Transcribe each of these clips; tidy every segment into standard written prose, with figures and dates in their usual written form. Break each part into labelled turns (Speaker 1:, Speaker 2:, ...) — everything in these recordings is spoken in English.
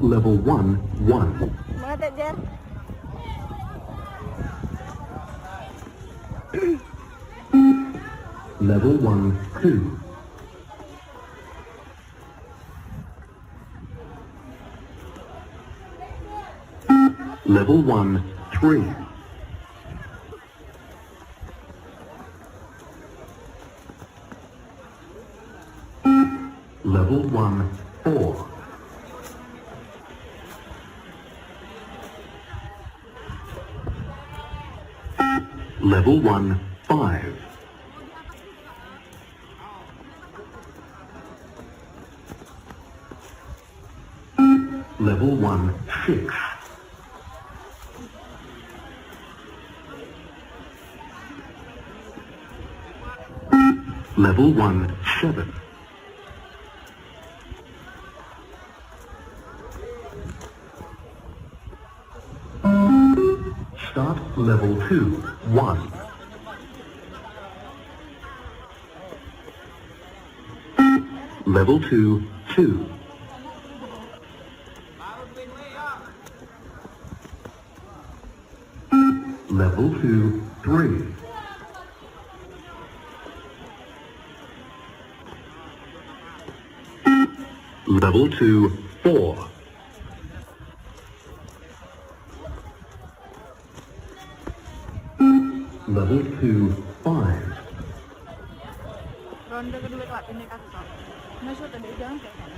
Speaker 1: level 1, 1.
Speaker 2: Semangat ya, Jer.
Speaker 1: Level 1, 2. Level 1, 3. Level 1, 4. Level 1, 5. Level 1, 6. Level 1, 7. Start level 2, 1. Level 2, 2. Level 2, 3. Level 2, 4. Level 2, 5.
Speaker 2: Ronde kedua kelas ini kasih. Masuk tadi jangan kayak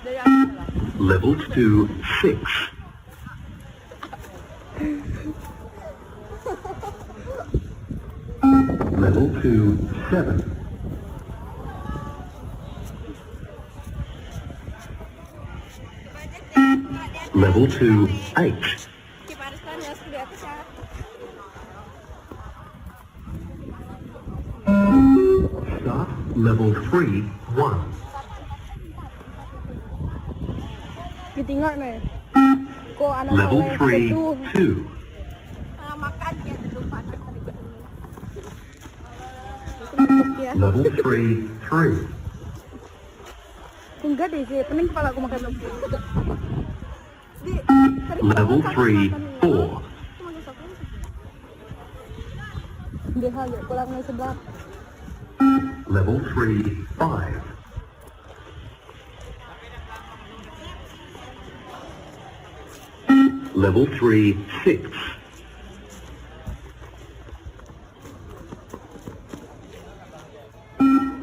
Speaker 2: dari atas lah.
Speaker 1: Level 2, 6. Level 2, 7. Level 2, 8.
Speaker 2: Kipariskan ya di atas ya.
Speaker 1: Start level 3, 1.
Speaker 2: Ditinggal nih. Kok anak
Speaker 1: Level 3, 2.
Speaker 2: makan ya di depan ya.
Speaker 1: Level 3, 3.
Speaker 2: Enggak deh sih, pening kepala aku makan lagi.
Speaker 1: Level 3, 4.
Speaker 2: Dia hanya pulang dari sebelah.
Speaker 1: Level 3, 5. Level 3, 6.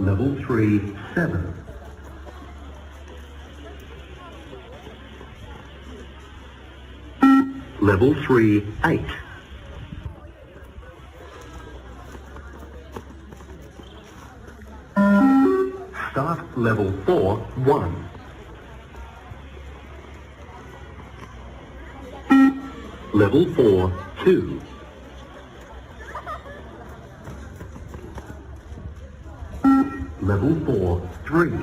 Speaker 1: Level 3, 7. Level 3, 8. Start level 4, 1. Level 4, 2. Level 4, 3.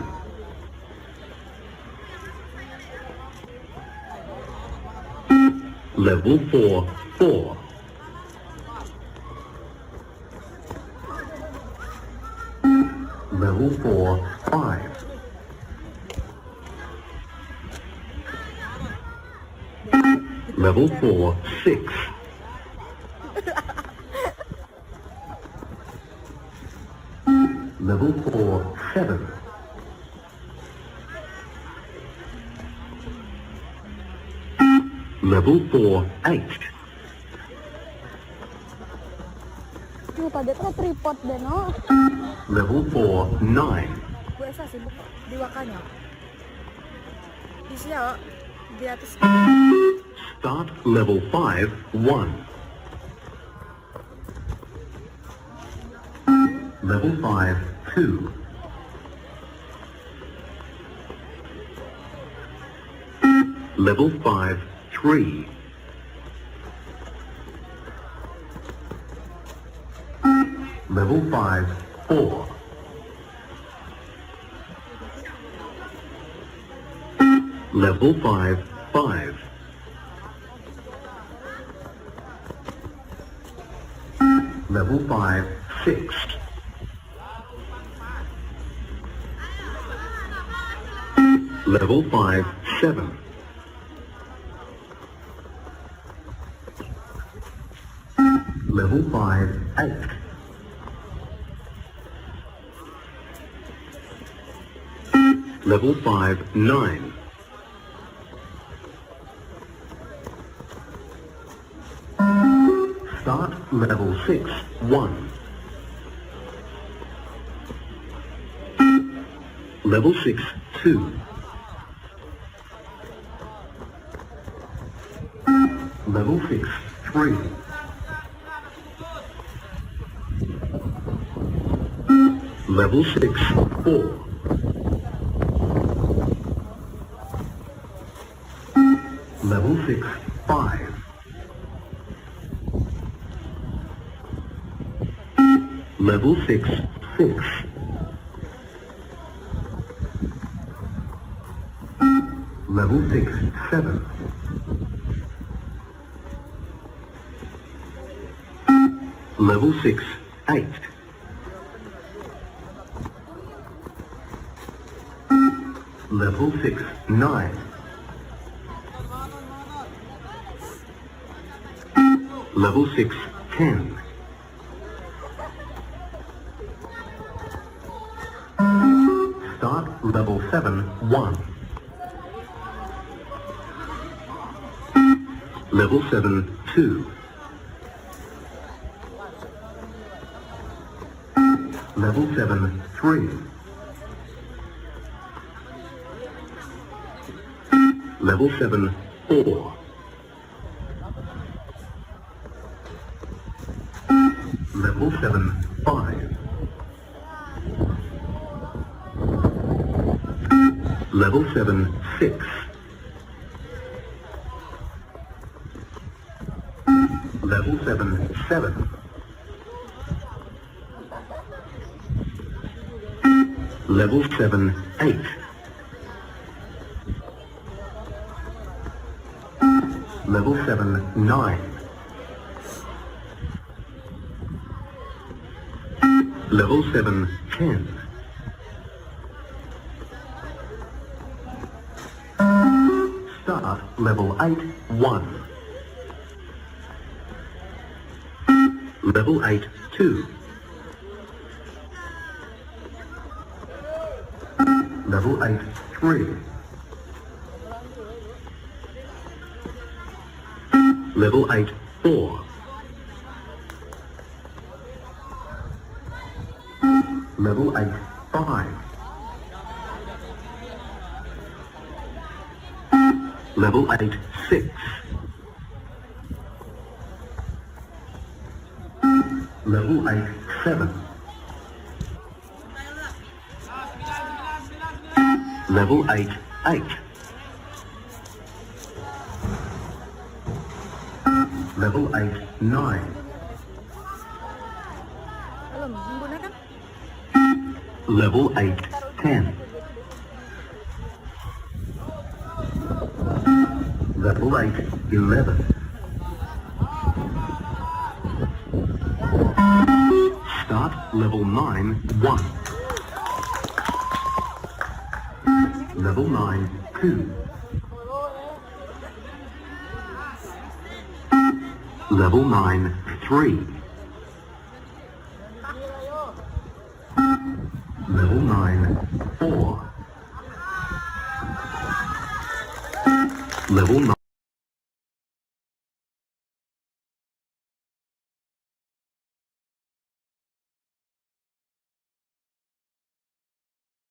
Speaker 1: Level 4, 4. Level 4, 5. Level 4, 6. Level 4, 7. Level 4, 8.
Speaker 2: Tuh tadi tuh tripod deh no.
Speaker 1: Level 4, 9.
Speaker 2: Gue esa sibuk di wakanya. Di sini di atas.
Speaker 1: Start level 5, 1. Level 5, 2. Level 5, 3. Level 5, 4. Level 5, 5. Level 5, 6. Level 5, 7. Level 5, 8. Level 5, 9. Start level 6, 1. Level 6, 2. Level 6, 3. Level 6, 4. Level 6, 5. Level 6, 6. Level 6, 7. Level 6, 8. Level 6, 9. Level 6, 10. Start level 7, 1. Level 7, 2. Level 7, 3. Level 7, 4. Level 7, 5. Level 7, 6. Level 7, 7. Level 7, 8. Level 7, 9. Level 7, 10. Start level 8, 1. Level 8, 2. Level 8, 3. Level 8, 4. Level 8, 5. Level 8, 6. Level 8, 7. Level 8, 8. Level 8, 9.
Speaker 2: Belum, menggunakan?
Speaker 1: Level 8, 10. Level 8, 11. Start level 9, 1. Level 9, 2. Level 9, 3. Level 9, 4. Level 9.